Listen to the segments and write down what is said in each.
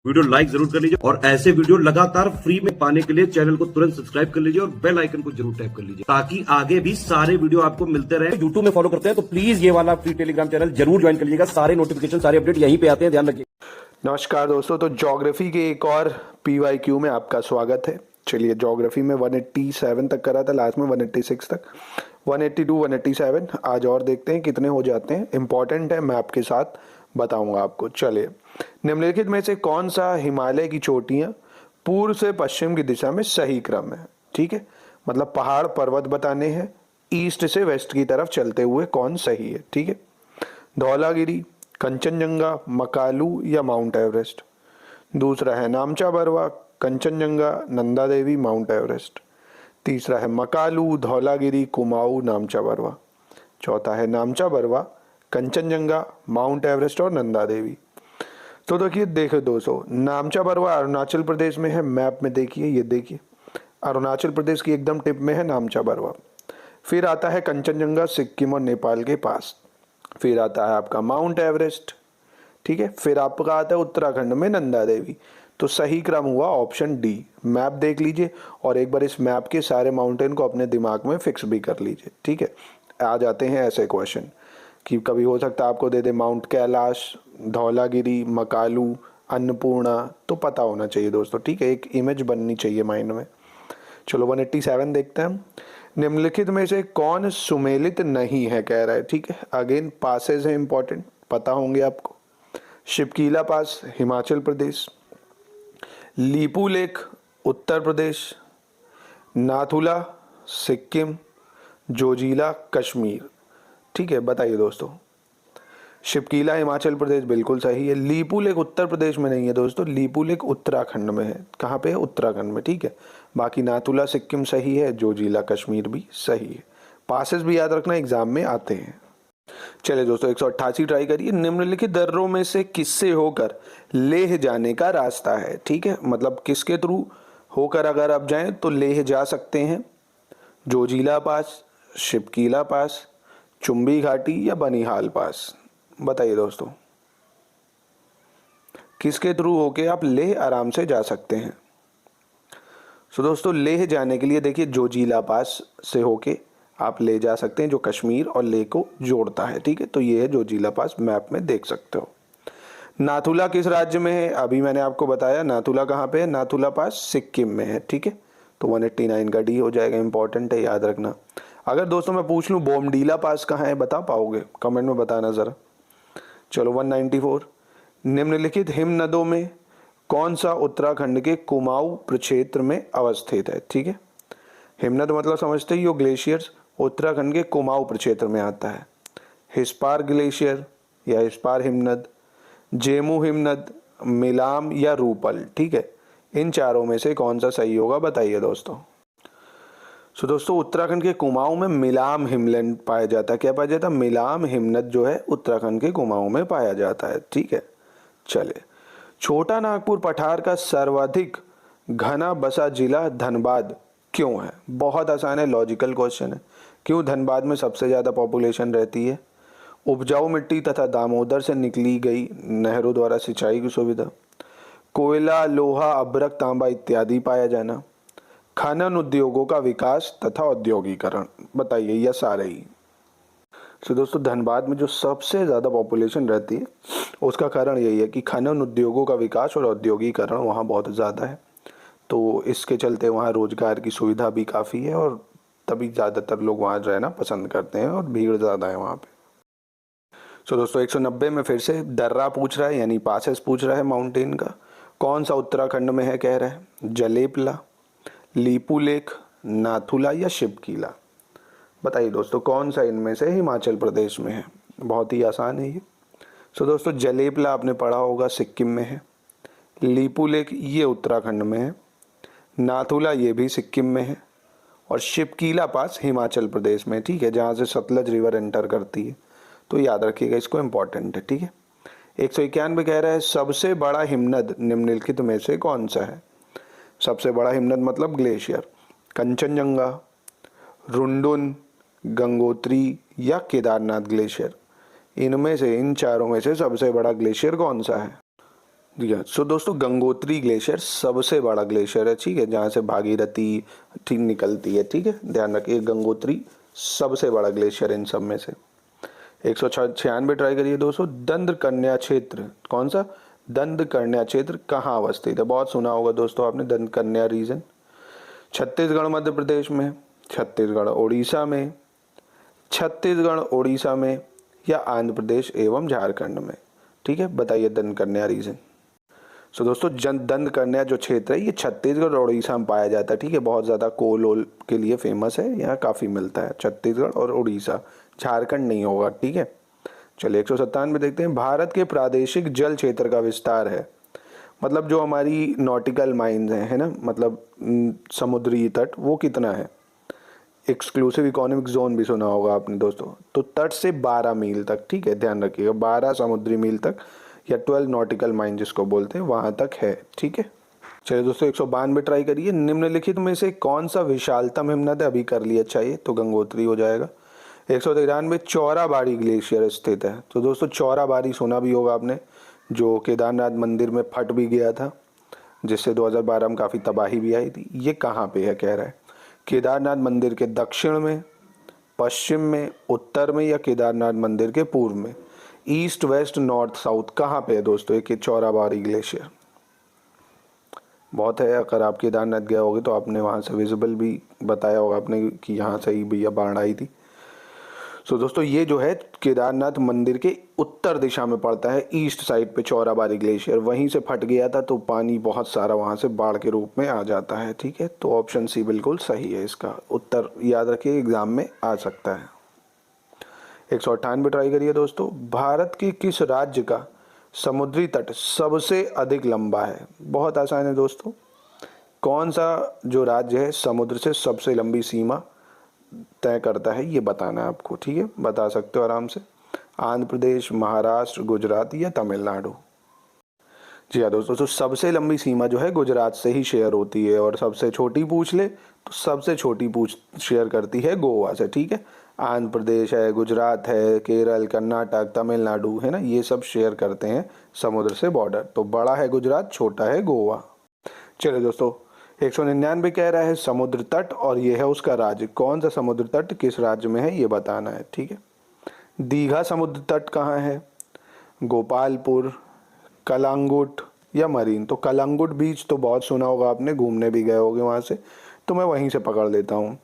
Video like जरूर कर लीजिए और ऐसे वीडियो लगातार फ्री में पाने के लिए चैनल को तुरंत सब्सक्राइब कर लीजिए और बेल आइकन को जरूर टैप कर लीजिए ताकि आगे भी सारे वीडियो आपको मिलते रहे। यूट्यूब में फॉलो करते हैं तो प्लीज ये वाला फ्री टेलीग्राम चैनल जरूर ज्वाइन कर लीजिएगा। सारे नोटिफिकेशन सारे अपडेट यहीं पे आते हैं, ध्यान रखिए। नमस्कार दोस्तों, तो ज्योग्राफी के एक और PYQ में आपका स्वागत है। चलिए, ज्योग्राफी में 187 तक करा था, लास्ट में 186 तक, 182 187 आज और देखते हैं कितने हो जाते हैं। इंपॉर्टेंट है, मैं आपके साथ बताऊंगा आपको। चलिए, निम्नलिखित में से कौन सा हिमालय की चोटियां पूर्व से पश्चिम की दिशा में सही क्रम है? ठीक है, मतलब पहाड़ पर्वत बताने हैं, ईस्ट से वेस्ट की तरफ चलते हुए कौन सही है। ठीक है, धौलागिरी, कंचनजंगा, मकालू या माउंट एवरेस्ट। दूसरा है नामचा बरवा, कंचनजंगा, नंदा देवी, माउंट एवरेस्ट। तीसरा है मकालू, धौलागिरी, कुमाऊं, नामचा बरवा। चौथा है नामचा बरवा, कंचनजंगा, माउंट एवरेस्ट और नंदा देवी। तो देखिए दोस्तों, नामचा बरवा अरुणाचल प्रदेश में है। मैप में देखिए, ये देखिए अरुणाचल प्रदेश की एकदम टिप में है नामचा बरवा। फिर आता है कंचनजंगा, सिक्किम और नेपाल के पास। फिर आता है आपका माउंट एवरेस्ट। ठीक है, फिर आपका आता है उत्तराखंड में नंदा देवी। तो सही क्रम हुआ ऑप्शन डी। मैप देख लीजिए और एक बार इस मैप के सारे माउंटेन को अपने दिमाग में फिक्स भी कर लीजिए। ठीक है, आ जाते हैं ऐसे क्वेश्चन कि कभी हो सकता है आपको दे दे माउंट कैलाश, धौलागिरी, मकालू, अन्नपूर्णा, तो पता होना चाहिए दोस्तों। ठीक है, एक इमेज बननी चाहिए माइंड में। चलो 187 देखते हैं। निम्नलिखित में से कौन सुमेलित नहीं है, कह रहा है। ठीक है, अगेन पासेज है इंपॉर्टेंट, पता होंगे आपको। शिपकीला पास, हिमाचल प्रदेश। लीपू लेक, उत्तर प्रदेश। नाथुला, सिक्किम। जोजिला, कश्मीर। ठीक है, बताइए दोस्तों। शिपकीला हिमाचल प्रदेश बिल्कुल सही है। लीपू लेक उत्तर प्रदेश में नहीं है दोस्तों, लीपू लेक उत्तराखंड में है। कहाँ पे है? उत्तराखंड में। ठीक है, बाकी नाथुला सिक्किम सही है, जोजिला कश्मीर भी सही है। पासेस भी याद रखना, एग्जाम में आते हैं। चलिए दोस्तों, 188 ट्राई करिए। निम्नलिखित दर्रों में से किससे होकर लेह जाने का रास्ता है? ठीक है, मतलब किसके थ्रू होकर अगर आप जाएं तो लेह जा सकते हैं? जोजिला पास, शिपकीला पास, चुम्बी घाटी या बनिहाल पास? बताइए दोस्तों, किसके थ्रू होके आप लेह आराम से जा सकते हैं? सो दोस्तों, लेह जाने के लिए देखिए जोजिला पास से होके आप ले जा सकते हैं, जो कश्मीर और लेह को जोड़ता है। ठीक है, तो ये है जोजिला पास, मैप में देख सकते हो। नाथुला किस राज्य में है? अभी मैंने आपको बताया नाथुला कहाँ पे है। नाथुला पास सिक्किम में है। ठीक है, तो 189 का डी हो जाएगा। इंपॉर्टेंट है, याद रखना। अगर दोस्तों मैं पूछ लूँ बोमडीला पास कहाँ है, बता पाओगे? कमेंट में बताना ज़रा। चलो 194। निम्नलिखित हिमनदों में कौन सा उत्तराखंड के कुमाऊं प्रक्षेत्र में अवस्थित है? ठीक है, हिमनद मतलब समझते ही हो, ग्लेशियर्स। उत्तराखंड के कुमाऊं प्रक्षेत्र में आता है। हिस्पार ग्लेशियर या हिस्पार हिमनद, जेमू हिमनद, मिलाम या रूपल। ठीक है, इन चारों में से कौन सा सही होगा, बताइए दोस्तों। सो दोस्तों, उत्तराखंड के कुमाऊं में मिलाम हिमनद पाया जाता है। क्या पाया जाता है? मिलाम हिमनद जो है उत्तराखंड के कुमाऊं में पाया जाता है। ठीक है, चले। छोटा नागपुर पठार का सर्वाधिक घना बसा जिला धनबाद क्यों है? बहुत आसान है, लॉजिकल क्वेश्चन है। क्यों धनबाद में सबसे ज़्यादा पॉपुलेशन रहती है? उपजाऊ मिट्टी तथा दामोदर से निकली गई नहरों द्वारा सिंचाई की सुविधा, कोयला, लोहा, अभ्रक, तांबा इत्यादि पाया जाना, खनन उद्योगों का विकास तथा औद्योगिकरण। बताइए, या सारे ही? तो दोस्तों, धनबाद में जो सबसे ज़्यादा पॉपुलेशन रहती है उसका कारण यही है कि खनन उद्योगों का विकास और औद्योगिकरण वहाँ बहुत ज़्यादा है। तो इसके चलते वहाँ रोजगार की सुविधा भी काफ़ी है और तभी ज़्यादातर लोग वहाँ रहना पसंद करते हैं और भीड़ ज़्यादा है वहाँ पे। सो दोस्तों, 190 में फिर से दर्रा पूछ रहा है, यानी पासेस पूछ रहा है माउंटेन का। कौन सा उत्तराखंड में है, कह रहा है? जलेपला, लीपू लेक, नाथुला या शिपकीला? बताइए दोस्तों, कौन सा इनमें से हिमाचल प्रदेश में है? बहुत ही आसान है ये। सो दोस्तों, जलेपला आपने पढ़ा होगा, सिक्किम में है। लीपू लेक ये उत्तराखंड में है। नाथुला ये भी सिक्किम में है। और शिपकीला पास हिमाचल प्रदेश में। ठीक है, जहाँ से सतलज रिवर एंटर करती है। तो याद रखिएगा, इसको इम्पोर्टेंट है। ठीक है, 191 कह रहा है सबसे बड़ा हिमनद निम्नलिखित में से कौन सा है? सबसे बड़ा हिमनद मतलब ग्लेशियर, कंचनजंगा, रुंडुन, गंगोत्री या केदारनाथ ग्लेशियर? इनमें से, इन चारों में से सबसे बड़ा ग्लेशियर कौन सा है? जी हाँ। सो दोस्तों गंगोत्री ग्लेशियर सबसे बड़ा ग्लेशियर है, ठीक है, जहाँ से भागीरथी ठीक निकलती है, ठीक है, ध्यान रखिए गंगोत्री सबसे बड़ा ग्लेशियर इन सब में से। 196 ट्राई करिए दोस्तों। दंड कन्या क्षेत्र, कौन सा? दंड कन्या क्षेत्र कहाँ अवस्थित है? बहुत सुना होगा दोस्तों आपने दंड कन्या रीजन। छत्तीसगढ़ मध्य प्रदेश में, छत्तीसगढ़ उड़ीसा में, छत्तीसगढ़ उड़ीसा में, या आंध्र प्रदेश एवं झारखंड में, ठीक है, बताइए दंड कन्या रीजन। सो दोस्तों दंड कन्या जो क्षेत्र है ये छत्तीसगढ़ और उड़ीसा में पाया जाता है, ठीक है, बहुत ज़्यादा कोल ओल के लिए फेमस है, यहाँ काफ़ी मिलता है, छत्तीसगढ़ और उड़ीसा, झारखंड नहीं होगा, ठीक है। चलिए 197 देखते हैं। भारत के प्रादेशिक जल क्षेत्र का विस्तार है, मतलब जो हमारी नॉटिकल माइंस हैं, है ना, मतलब समुद्री तट, वो कितना है? एक्सक्लूसिव इकोनॉमिक जोन भी सुना होगा आपने दोस्तों, तो तट से 12 मील तक, ठीक है, ध्यान रखिएगा 12 समुद्री मील तक, या 12 नॉटिकल माइल जिसको बोलते हैं, वहां तक है, ठीक है। चलिए दोस्तों 192 ट्राई करिए। निम्नलिखित में से कौन सा विशालतम हिमनद है? अभी कर लिया, चाहिए तो गंगोत्री हो जाएगा। 193 चौराबाड़ी ग्लेशियर स्थित है। तो दोस्तों चौराबाड़ी सुना भी होगा आपने, जो केदारनाथ मंदिर में फट भी गया था, जिससे 2012 में काफ़ी तबाही भी आई थी। ये कहाँ पे है कह रहा है? केदारनाथ मंदिर के दक्षिण में, पश्चिम में, उत्तर में, या केदारनाथ मंदिर के पूर्व में? ईस्ट वेस्ट नॉर्थ साउथ कहाँ पे है दोस्तों एक चौराबाड़ी ग्लेशियर? बहुत है, अगर आप केदारनाथ गए होगे तो आपने वहाँ से विजिबल भी बताया होगा आपने कि यहाँ से ही भैया बाढ़ आई थी। सो दोस्तों ये जो है केदारनाथ मंदिर के उत्तर दिशा में पड़ता है, ईस्ट साइड पे चौराबाड़ी ग्लेशियर, वहीं से फट गया था तो पानी बहुत सारा वहाँ से बाढ़ के रूप में आ जाता है, ठीक है। तो ऑप्शन सी बिल्कुल सही है, इसका उत्तर याद रखिए एग्जाम में आ सकता है। 198 ट्राई करिए दोस्तों। भारत के किस राज्य का समुद्री तट सबसे अधिक लंबा है? बहुत आसान है दोस्तों, कौन सा जो राज्य है समुद्र से सबसे लंबी सीमा तय करता है, ये बताना है आपको, ठीक है, बता सकते हो आराम से। आंध्र प्रदेश, महाराष्ट्र, गुजरात, या तमिलनाडु? जी हाँ दोस्तों, तो सबसे लंबी सीमा जो है गुजरात से ही शेयर होती है, और सबसे छोटी पूछ ले तो सबसे छोटी पूछ शेयर करती है गोवा से, ठीक है। आंध्र प्रदेश है, गुजरात है, केरल, कर्नाटक, तमिलनाडु, है ना, ये सब शेयर करते हैं समुद्र से बॉर्डर। तो बड़ा है गुजरात, छोटा है गोवा। चलिए दोस्तों 199 कह रहा है समुद्र तट, और ये है उसका राज्य। कौन सा समुद्र तट किस राज्य में है ये बताना है, ठीक है। दीघा समुद्र तट कहाँ है? गोपालपुर, कलांगुट, या मरीन? तो कलांगुट बीच तो बहुत सुना होगा आपने, घूमने भी गए होगे वहाँ से, तो मैं वहीं से पकड़ लेता हूँ।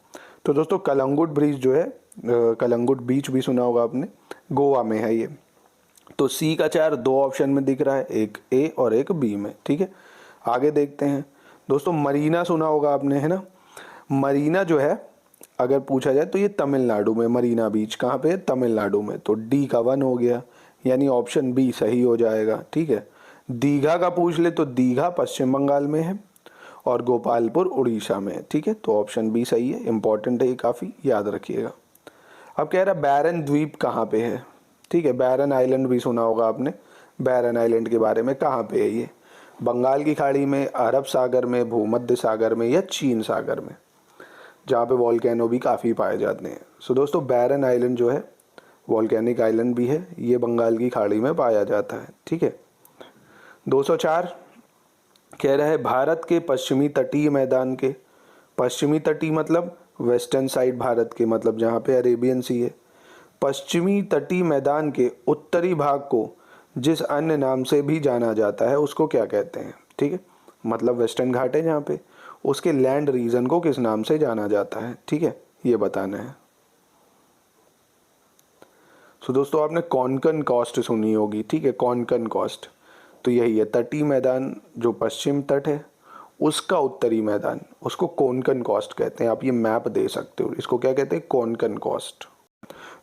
तो दोस्तों कलांगुट ब्रिज जो है, कलांगुट बीच भी सुना होगा आपने, गोवा में है ये। तो सी का 4 दो ऑप्शन में दिख रहा है, एक ए और एक बी में, ठीक है। आगे देखते हैं दोस्तों, मरीना सुना होगा आपने, है ना। मरीना जो है अगर पूछा जाए तो ये तमिलनाडु में, मरीना बीच कहाँ पे है? तमिलनाडु में। तो डी का 1 हो गया, यानी ऑप्शन बी सही हो जाएगा, ठीक है। दीघा का पूछ ले तो दीघा पश्चिम बंगाल में है, और गोपालपुर उड़ीसा में है, ठीक है। तो ऑप्शन बी सही है, इंपॉर्टेंट है ये, काफ़ी याद रखिएगा। अब कह रहा है बैरन द्वीप कहाँ पे है, ठीक है। बैरन आइलैंड भी सुना होगा आपने, बैरन आइलैंड के बारे में, कहाँ पे है ये? बंगाल की खाड़ी में, अरब सागर में, भूमध्य सागर में, या चीन सागर में, जहाँ पे वॉल्केनो भी काफ़ी पाए जाते हैं। सो दोस्तों बैरन आइलैंड जो है वॉल्केनिक आइलैंड भी है, ये बंगाल की खाड़ी में पाया जाता है, ठीक है। 204 कह रहा है भारत के पश्चिमी तटीय मैदान के, पश्चिमी तटीय मतलब वेस्टर्न साइड भारत के, मतलब जहाँ पे अरेबियन सी है, पश्चिमी तटीय मैदान के उत्तरी भाग को जिस अन्य नाम से भी जाना जाता है उसको क्या कहते हैं, ठीक है। मतलब वेस्टर्न घाट है जहाँ पे, उसके लैंड रीजन को किस नाम से जाना जाता है, ठीक है, ये बताना है। सो दोस्तों आपने कोंकण कोस्ट सुनी होगी, ठीक है, कोंकण कोस्ट, तो यही है तटीय मैदान जो पश्चिम तट है, उसका उत्तरी मैदान, उसको कोंकण कोस्ट कहते हैं। आप ये मैप दे सकते हो, इसको क्या कहते हैं? कोंकण कोस्ट।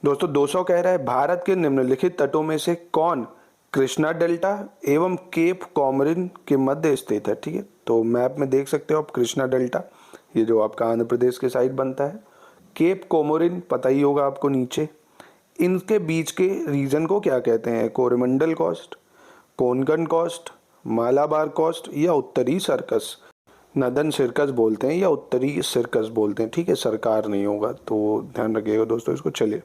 दोस्तों 200 कह रहा है भारत के निम्नलिखित तटों में से कौन कृष्णा डेल्टा एवं केप कॉमरिन के मध्य स्थित है, ठीक है। तो मैप में देख सकते हो आप कृष्णा डेल्टा, ये जो आपका आंध्र प्रदेश के साइड बनता है। केप कोमोरिन पता ही होगा आपको नीचे, इनके बीच के रीजन को क्या कहते हैं? Coromandel coast, Konkan coast, Malabar coast, या उत्तरी सर्कस? नदन सिरकस बोलते हैं या उत्तरी सिरकस बोलते हैं, ठीक है, सरकार नहीं होगा, तो ध्यान रखिएगा दोस्तों इसको। चलिए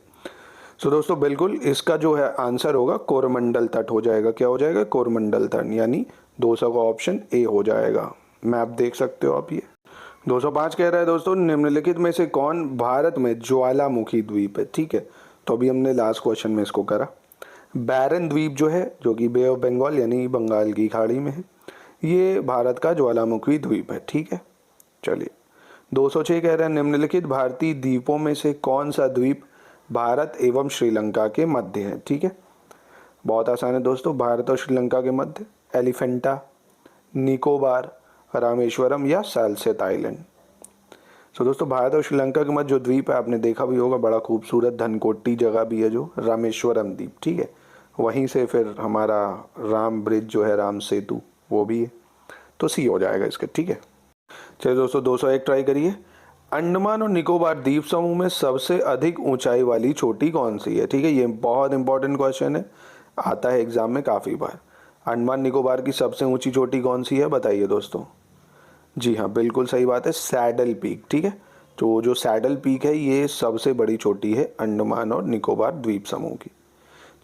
सो दोस्तों बिल्कुल इसका जो है आंसर होगा कोरोमंडल तट हो जाएगा। क्या हो जाएगा? कोरोमंडल तट, यानी 200 का ऑप्शन ए हो जाएगा। मैप देख सकते हो आप ये। 205 कह रहा है दोस्तों, निम्नलिखित में से कौन भारत में ज्वालामुखी द्वीप है? ठीक है, तो अभी हमने लास्ट क्वेश्चन में इसको करा। बैरन द्वीप जो है, जो कि बे ऑफ बंगाल यानी बंगाल की खाड़ी में है, ये भारत का ज्वालामुखी द्वीप है। ठीक है, चलिए 206 कह रहा है, निम्नलिखित भारतीय द्वीपों में से कौन सा द्वीप भारत एवं श्रीलंका के मध्य है? ठीक है, बहुत आसान है दोस्तों, भारत और श्रीलंका के मध्य एलिफेंटा, निकोबार, रामेश्वरम या सालसेत आइलैंड। तो दोस्तों भारत और श्रीलंका के मध्य जो द्वीप है, आपने देखा भी होगा, बड़ा खूबसूरत धनकोटी जगह भी है जो रामेश्वरम द्वीप। ठीक है, वहीं से फिर हमारा राम ब्रिज जो है, राम सेतु, वो भी है, तो सी हो जाएगा इसका। ठीक है, चलिए दोस्तों 201 ट्राई करिए। अंडमान और निकोबार द्वीप समूह में सबसे अधिक ऊंचाई वाली चोटी कौन सी है? ठीक है, ये बहुत इंपॉर्टेंट क्वेश्चन है, आता है एग्जाम में काफ़ी बार। अंडमान निकोबार की सबसे ऊंची चोटी कौन सी है, बताइए दोस्तों। जी हाँ, बिल्कुल सही बात है, सैडल पीक। ठीक है, तो जो सैडल पीक है ये सबसे बड़ी चोटी है अंडमान और निकोबार द्वीप समूह की।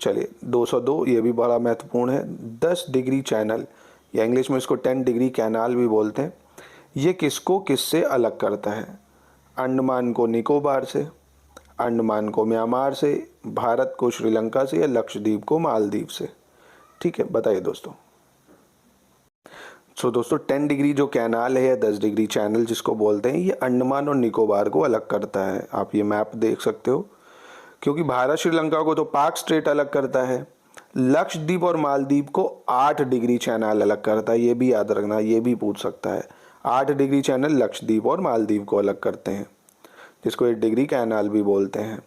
चलिए 202, ये भी बड़ा महत्वपूर्ण है। 10 डिग्री चैनल या इंग्लिश में इसको 10 डिग्री कैनाल भी बोलते हैं, ये किसको किससे अलग करता है? अंडमान को निकोबार से, अंडमान को म्यांमार से, भारत को श्रीलंका से या लक्षद्वीप को मालदीव से? ठीक है, बताइए दोस्तों। सो दोस्तों 10 डिग्री जो कैनाल है या 10 डिग्री चैनल जिसको बोलते हैं, ये अंडमान और निकोबार को अलग करता है। आप ये मैप देख सकते हो, क्योंकि भारत श्रीलंका को तो पाक स्ट्रेट अलग करता है, लक्षद्वीप और मालदीव को 8 डिग्री चैनल अलग करता है। ये भी याद रखना, ये भी पूछ सकता है। 8 डिग्री चैनल लक्षद्वीप और मालदीव को अलग करते हैं, जिसको 8 डिग्री कैनाल भी बोलते हैं।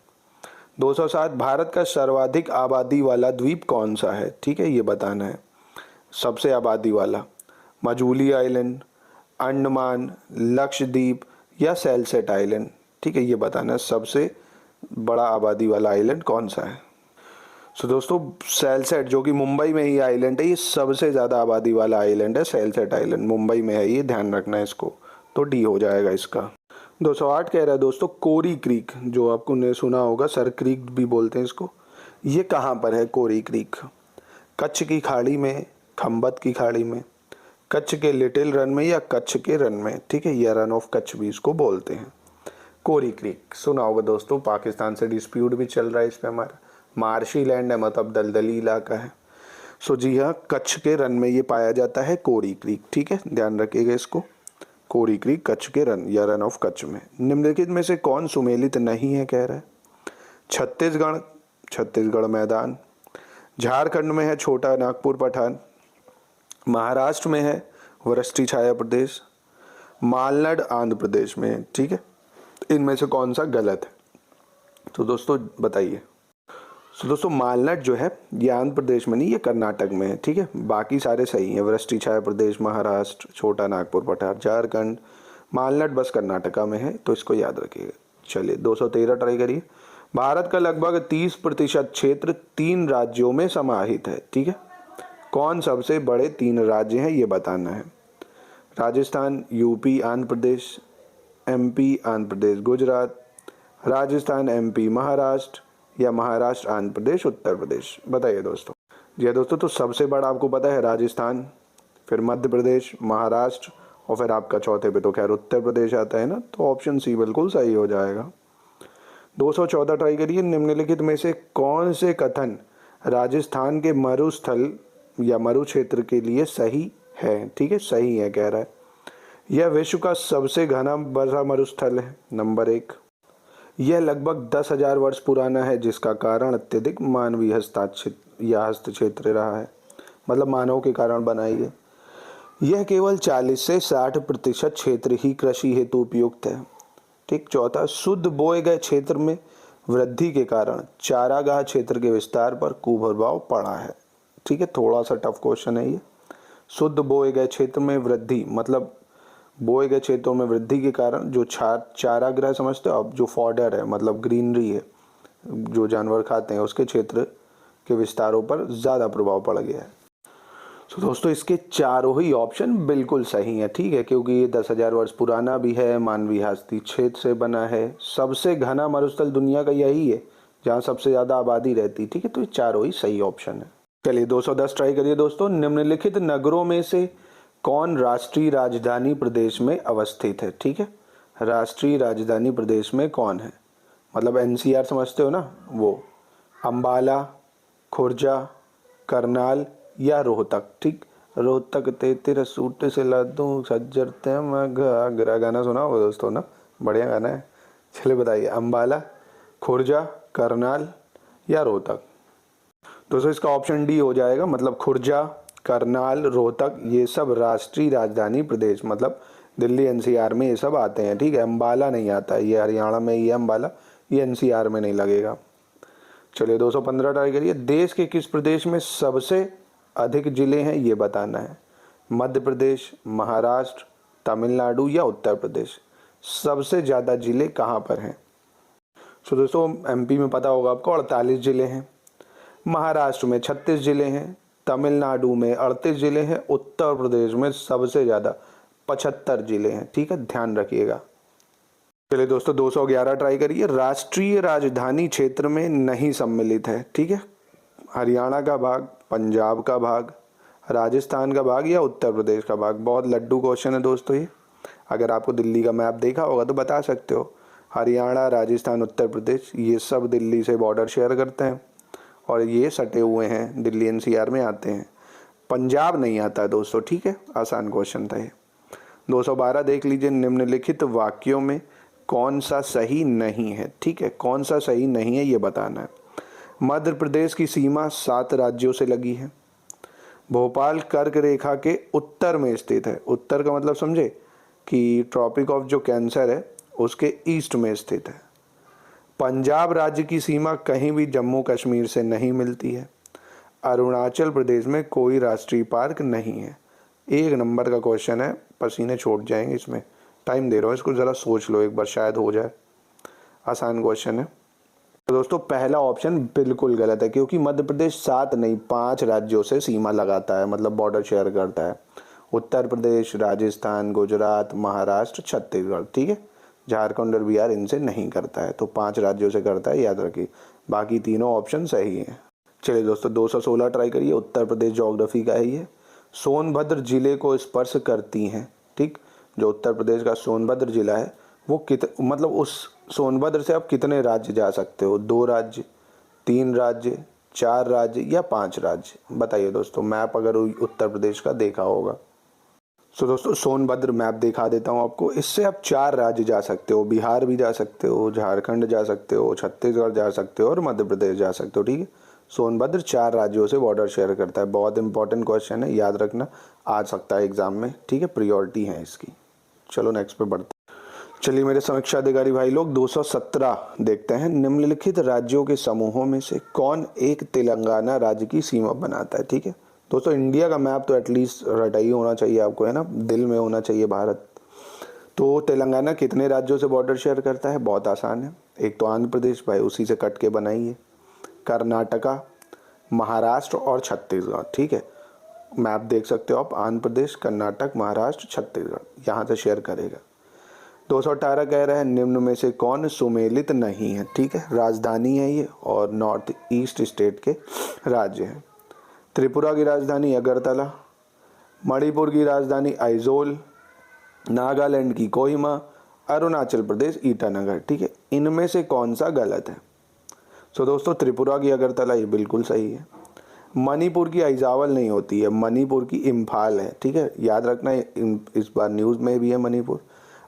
207, भारत का सर्वाधिक आबादी वाला द्वीप कौन सा है? ठीक है, ये बताना है। सबसे आबादी वाला, मजूली आइलैंड, अंडमान, लक्षद्वीप या सेलसेट आइलैंड? ठीक है, ये बताना है सबसे बड़ा आबादी वाला आइलैंड कौन सा है। सो दोस्तों सेलसेट, जो कि मुंबई में ही आइलैंड है, ये सबसे ज़्यादा आबादी वाला आइलैंड है। सेलसेट आइलैंड मुंबई में है, ये ध्यान रखना है इसको, तो डी हो जाएगा इसका। 208 कह रहा है दोस्तों, कोरी क्रीक, जो आपको ने सुना होगा, सर क्रीक भी बोलते हैं इसको, ये कहाँ पर है? कोरी क्रीक कच्छ की खाड़ी में, खंबत की खाड़ी में, कच्छ के लिटिल रन में या कच्छ के रन में? ठीक है, या रन ऑफ कच्छ भी इसको बोलते हैं। कोरी क्रीक सुना होगा दोस्तों, पाकिस्तान से डिस्प्यूट भी चल रहा है इस पे हमारा, मार्शी लैंड है, मतलब दलदली इलाका है। सो जी हाँ, कच्छ के रन में ये पाया जाता है कोरी क्रीक। ठीक है, ध्यान रखिएगा इसको, कोरी क्रीक कच्छ के रन या रन ऑफ कच्छ में। निम्नलिखित में से कौन सुमेलित नहीं है, कह रहा है? छत्तीसगढ़, छत्तीसगढ़ मैदान, झारखंड में है छोटा नागपुर पठान, महाराष्ट्र में है वृष्टि छाया प्रदेश, मालनाड आंध्र प्रदेश में है। ठीक है, इनमें से कौन सा गलत है? तो दोस्तों बताइए। तो दोस्तों मालनाड जो है ये आंध्र प्रदेश में नहीं, ये कर्नाटक में है। ठीक है, बाकी सारे सही हैं, वृष्टि छाया प्रदेश, महाराष्ट्र, छोटा नागपुर पठार, झारखंड, मालनाड बस कर्नाटका में है, तो इसको याद रखिएगा। चलिए 213 ट्राई करिए। भारत का लगभग 30% क्षेत्र 3 राज्यों में समाहित है। ठीक है, कौन सबसे बड़े 3 राज्य हैं, ये बताना है। Rajasthan, UP, Andhra Pradesh, MP, Andhra Pradesh, Gujarat, Rajasthan, MP, Maharashtra या महाराष्ट्र, आंध्र प्रदेश, उत्तर प्रदेश? बताइए दोस्तों। जी दोस्तों, तो सबसे बड़ा आपको पता है राजस्थान, फिर मध्य प्रदेश, महाराष्ट्र और फिर आपका चौथे पे तो खैर उत्तर प्रदेश आता है ना, तो ऑप्शन सी बिल्कुल सही हो जाएगा। 214 ट्राई करिए। निम्नलिखित में से कौन से कथन राजस्थान के मरुस्थल या मरु क्षेत्र के लिए सही है? ठीक है, सही है कह रहा है। यह विश्व का सबसे घना बड़ा मरुस्थल है, नंबर 1। यह लगभग 10,000 वर्ष पुराना है, जिसका कारण अत्यधिक मानवीय हस्तक्षेप रहा है, मतलब मानव के कारण बनाई है। यह केवल 40 से 60% क्षेत्र ही कृषि हेतु उपयुक्त है। ठीक, चौथा, शुद्ध बोए गए क्षेत्र में वृद्धि के कारण चारागाह क्षेत्र के विस्तार पर कुप्रभाव पड़ा है। ठीक है, थोड़ा सा टफ क्वेश्चन है ये। शुद्ध बोए गए क्षेत्र में वृद्धि, मतलब बोए गए क्षेत्रों में वृद्धि के कारण जो चारागाह समझते हो आप, जो फॉडर है मतलब ग्रीनरी है, जो जानवर खाते हैं, उसके क्षेत्र के विस्तारों पर ज़्यादा प्रभाव पड़ गया है। तो दोस्तों इसके चारों ही ऑप्शन बिल्कुल सही है। ठीक है, क्योंकि ये 10,000 वर्ष पुराना भी है, मानवीय हस्तक्षेप से बना है, सबसे घना मरुस्थल दुनिया का यही है जहाँ सबसे ज़्यादा आबादी रहती है। ठीक है, तो ये चारों ही सही ऑप्शन है। चलिए 210 ट्राई करिए दोस्तों। निम्नलिखित नगरों में से कौन राष्ट्रीय राजधानी प्रदेश में अवस्थित है? ठीक है, राष्ट्रीय राजधानी प्रदेश में कौन है, मतलब एनसीआर समझते हो ना वो। अंबाला, खुर्जा, करनाल या रोहतक। ठीक, रोहतक ते तेरा सूट से ला दूं सज्जरते मैं घाघरा, गाना सुना होगा दोस्तों ना, बढ़िया गाना है। चलिए बताइए, अंबाला, खुर्जा, करनाल या रोहतक। दोस्तों इसका ऑप्शन डी हो जाएगा, मतलब खुर्जा, करनाल, रोहतक ये सब राष्ट्रीय राजधानी प्रदेश, मतलब दिल्ली एनसीआर में ये सब आते हैं। ठीक है, अंबाला नहीं आता है, ये हरियाणा में ही है अंबाला, ये एनसीआर में नहीं लगेगा। चलिए 215 ट्राई करिए। देश के किस प्रदेश में सबसे अधिक जिले हैं ये बताना है? मध्य प्रदेश, महाराष्ट्र, तमिलनाडु या उत्तर प्रदेश। सबसे ज़्यादा जिले कहाँ पर हैं? तो दोस्तों एमपी में पता होगा आपको 48 जिले हैं, महाराष्ट्र में 36 जिले हैं, तमिलनाडु में 38 जिले हैं, उत्तर प्रदेश में सबसे ज़्यादा 75 जिले हैं। ठीक है, ध्यान रखिएगा। चलिए दोस्तों 211 ट्राई करिए। राष्ट्रीय राजधानी क्षेत्र में नहीं सम्मिलित है। ठीक है, हरियाणा का भाग, पंजाब का भाग, राजस्थान का भाग या उत्तर प्रदेश का भाग। बहुत लड्डू क्वेश्चन है दोस्तों ये। अगर आपको दिल्ली का मैप देखा होगा तो बता सकते हो। हरियाणा, राजस्थान, उत्तर प्रदेश ये सब दिल्ली से बॉर्डर शेयर करते हैं और ये सटे हुए हैं, दिल्ली एनसीआर में आते हैं। पंजाब नहीं आता है दोस्तों। ठीक है, आसान क्वेश्चन था ये। 212 देख लीजिए। निम्नलिखित वाक्यों में कौन सा सही नहीं है? ठीक है, कौन सा सही नहीं है ये बताना है। मध्य प्रदेश की सीमा 7 राज्यों से लगी है। भोपाल कर्क रेखा के उत्तर में स्थित है। उत्तर का मतलब समझे कि ट्रॉपिक ऑफ जो कैंसर है उसके ईस्ट में स्थित है। पंजाब राज्य की सीमा कहीं भी जम्मू कश्मीर से नहीं मिलती है। अरुणाचल प्रदेश में कोई राष्ट्रीय पार्क नहीं है। 1 नंबर का क्वेश्चन है, पसीने छोड़ जाएंगे इसमें। टाइम दे रहा हूँ, इसको ज़रा सोच लो एक बार, शायद हो जाए। आसान क्वेश्चन है। तो दोस्तों पहला ऑप्शन बिल्कुल गलत है, क्योंकि मध्य प्रदेश 7 नहीं 5 राज्यों से सीमा लगाता है, मतलब बॉर्डर शेयर करता है। उत्तर प्रदेश, राजस्थान, गुजरात, महाराष्ट्र, छत्तीसगढ़। ठीक है, झारखंड और बिहार इनसे नहीं करता है, तो 5 राज्यों से करता है, याद रखिए। बाकी तीनों ऑप्शन सही हैं। चलिए दोस्तों 216 ट्राई करिए। उत्तर प्रदेश ज्योग्राफी का है ये। सोनभद्र जिले को स्पर्श करती हैं। ठीक, जो उत्तर प्रदेश का सोनभद्र जिला है वो मतलब उस सोनभद्र से आप कितने राज्य जा सकते हो? 2 राज्य, 3 राज्य, 4 राज्य या 5 राज्य? बताइए दोस्तों, मैप अगर उत्तर प्रदेश का देखा होगा। तो दोस्तों सोनभद्र मैप दिखा देता हूँ आपको। इससे आप 4 राज्य जा सकते हो, बिहार भी जा सकते हो, झारखंड जा सकते हो, छत्तीसगढ़ जा सकते हो और मध्य प्रदेश जा सकते हो। ठीक है, सोनभद्र 4 राज्यों से बॉर्डर शेयर करता है। बहुत इंपॉर्टेंट क्वेश्चन है, याद रखना, आ सकता है एग्जाम में। ठीक है, प्रियोरिटी है इसकी। चलो नेक्स्ट पे बढ़ते हैं। चलिए मेरे समीक्षा अधिकारी भाई लोग 217 देखते हैं। निम्नलिखित राज्यों के समूहों में से कौन एक तेलंगाना राज्य की सीमा बनाता है? ठीक है दोस्तों, इंडिया का मैप तो एटलीस्ट रटा ही होना चाहिए आपको, है ना, दिल में होना चाहिए भारत। तो तेलंगाना कितने राज्यों से बॉर्डर शेयर करता है? बहुत आसान है। एक तो आंध्र प्रदेश, भाई उसी से कट के बनाई है। कर्नाटका, महाराष्ट्र और छत्तीसगढ़। ठीक है, मैप देख सकते हो आप, आंध्र प्रदेश, कर्नाटक, महाराष्ट्र, छत्तीसगढ़, यहाँ से शेयर करेगा। 218 कह रहा है निम्न में से कौन सुमेलित नहीं है? ठीक है, राजधानी है ये और नॉर्थ ईस्ट स्टेट के राज्य हैं। त्रिपुरा की राजधानी अगरतला, मणिपुर की राजधानी आइजोल, नागालैंड की कोहिमा, अरुणाचल प्रदेश ईटानगर। ठीक है, इनमें से कौन सा गलत है? तो दोस्तों त्रिपुरा की अगरतला ये बिल्कुल सही है। मणिपुर की आइजावल नहीं होती है, मणिपुर की इम्फाल है। ठीक है, याद रखना, इस बार न्यूज़ में भी है मणिपुर।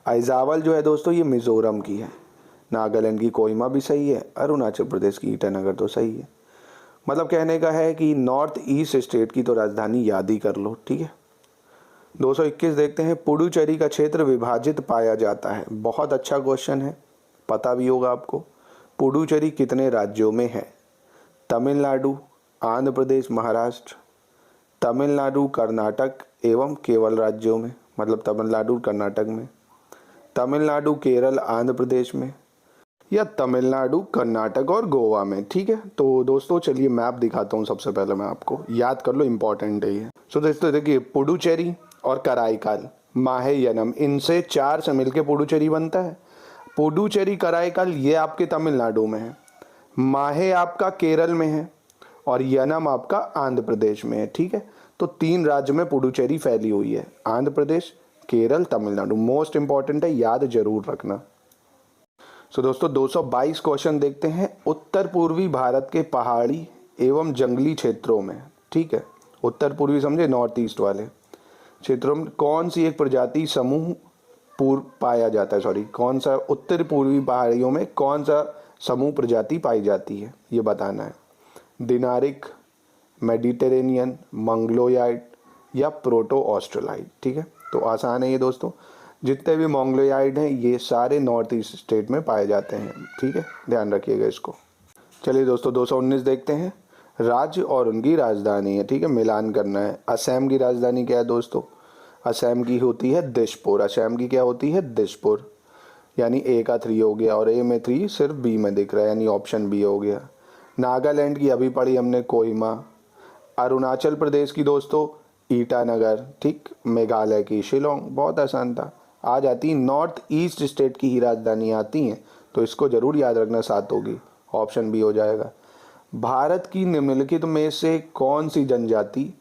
आइजावल जो है दोस्तों ये मिजोरम की है। नागालैंड की कोहिमा भी सही है, अरुणाचल प्रदेश की ईटानगर तो सही है। मतलब कहने का है कि नॉर्थ ईस्ट स्टेट की तो राजधानी याद ही कर लो। ठीक है, 221 देखते हैं। पुडुचेरी का क्षेत्र विभाजित पाया जाता है। बहुत अच्छा क्वेश्चन है, पता भी होगा आपको। पुडुचेरी कितने राज्यों में है? तमिलनाडु, आंध्र प्रदेश, महाराष्ट्र, तमिलनाडु, कर्नाटक एवं केवल राज्यों में, मतलब तमिलनाडु कर्नाटक में, तमिलनाडु केरल आंध्र प्रदेश में, या तमिलनाडु कर्नाटक और गोवा में। ठीक है, तो दोस्तों चलिए मैप दिखाता हूँ सबसे पहले मैं आपको, याद कर लो, इंपॉर्टेंट है ये। सो दोस्तों देखिए, पुडुचेरी और कराईकाल, माहेयनम, इनसे 4 से मिलके पुडुचेरी बनता है। पुडुचेरी कराईकाल ये आपके तमिलनाडु में है, माहे आपका केरल में है और यनम आपका आंध्र प्रदेश में है। ठीक है, तो 3 राज्य में पुडुचेरी फैली हुई है, आंध्र प्रदेश, केरल, तमिलनाडु। मोस्ट इंपॉर्टेंट है, याद जरूर रखना। सो दोस्तों 222 क्वेश्चन देखते हैं। उत्तर पूर्वी भारत के पहाड़ी एवं जंगली क्षेत्रों में, ठीक है, उत्तर पूर्वी समझे, नॉर्थ ईस्ट वाले क्षेत्रों में कौन सी एक प्रजाति समूह पूर्व पाया जाता है, सॉरी, कौन सा उत्तर पूर्वी पहाड़ियों में कौन सा समूह प्रजाति पाई जाती है, ये बताना है। दिनारिक, मेडिटेरेनियन, मंगलोयाइड या प्रोटो ऑस्ट्रेलाइड। ठीक है, तो आसान है ये दोस्तों, जितने भी मंगलोयाइड हैं ये सारे नॉर्थ ईस्ट स्टेट में पाए जाते हैं। ठीक है, ध्यान रखिएगा इसको। चलिए दोस्तों 219 देखते हैं। राज्य और उनकी राजधानी है, ठीक है, मिलान करना है। असम की राजधानी क्या है दोस्तों? असम की होती है दिसपुर। असम की क्या होती है? दिसपुर। यानी ए का 3 हो गया और ए में 3 सिर्फ बी में दिख रहा है, यानी ऑप्शन बी हो गया। नागालैंड की अभी पढ़ी हमने, कोहिमा। अरुणाचल प्रदेश की दोस्तों ईटानगर। ठीक, मेघालय की शिलोंग। बहुत आसान था। आ जाती नॉर्थ ईस्ट स्टेट की ही राजधानी आती हैं, तो इसको जरूर याद रखना, 7 होगी, ऑप्शन बी हो जाएगा। भारत की निम्नलिखित में से कौन सी जनजाति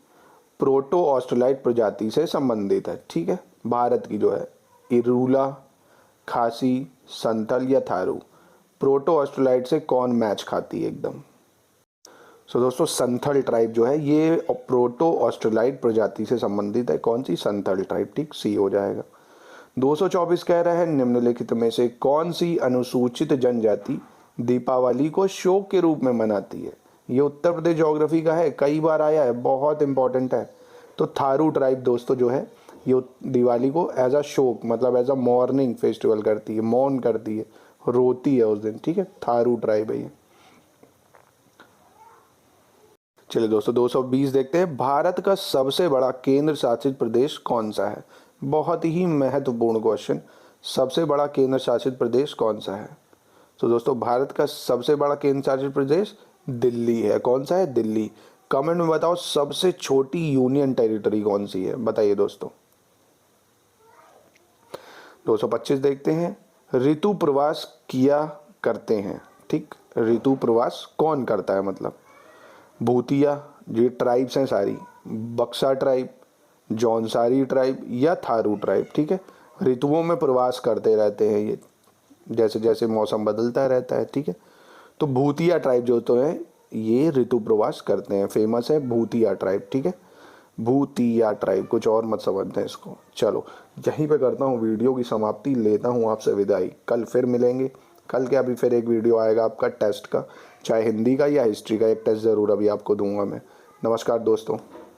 प्रोटो ऑस्ट्रेलाइड प्रजाति से संबंधित है? ठीक है, भारत की जो है, इरूला, खासी, संथल या थारू। प्रोटो ऑस्ट्रेलाइड से कौन मैच खाती है एकदम? सो दोस्तों संथल ट्राइब जो है ये प्रोटो ऑस्ट्रेलाइड प्रजाति से संबंधित है। कौन सी? संथल ट्राइब। ठीक, सी हो जाएगा। 224 कह रहा है निम्नलिखित में से कौन सी अनुसूचित जनजाति दीपावली को शोक के रूप में मनाती है? ये उत्तर प्रदेश ज्योग्राफी का है, कई बार आया है, बहुत इंपॉर्टेंट है। तो थारू ट्राइब दोस्तों जो है ये दिवाली को एज अ शोक, मतलब एज अ मॉर्निंग फेस्टिवल करती है, मौन करती है, रोती है उस दिन। ठीक है, थारू ट्राइब है ये। चलिए दोस्तों 220 देखते हैं। भारत का सबसे बड़ा केंद्र शासित प्रदेश कौन सा है? बहुत ही महत्वपूर्ण क्वेश्चन। सबसे बड़ा केंद्र शासित प्रदेश कौन सा है? तो दोस्तों भारत का सबसे बड़ा केंद्र शासित प्रदेश दिल्ली है। कौन सा है? दिल्ली। कमेंट में बताओ सबसे छोटी यूनियन टेरिटरी कौन सी है, बताइए दोस्तों। 225 देखते हैं। ऋतु प्रवास किया करते हैं, ठीक, ऋतु प्रवास कौन करता है? मतलब भूतिया, ये ट्राइब्स हैं सारी, बक्सा ट्राइब, जौनसारी ट्राइब या थारू ट्राइब। ठीक है, ऋतुओं में प्रवास करते रहते हैं ये, जैसे जैसे मौसम बदलता रहता है। ठीक है, तो भूतिया ट्राइब जो तो है ये ऋतु प्रवास करते हैं, फेमस है भूतिया ट्राइब। ठीक है, भूतिया ट्राइब, कुछ और मत समझते हैं इसको। चलो यहीं पे करता हूँ वीडियो की समाप्ति, लेता हूँ आपसे विदाई। कल फिर मिलेंगे। कल क्या, अभी फिर एक वीडियो आएगा आपका टेस्ट का, चाहे हिंदी का या हिस्ट्री का, एक टेस्ट ज़रूर अभी आपको दूंगा मैं। नमस्कार दोस्तों।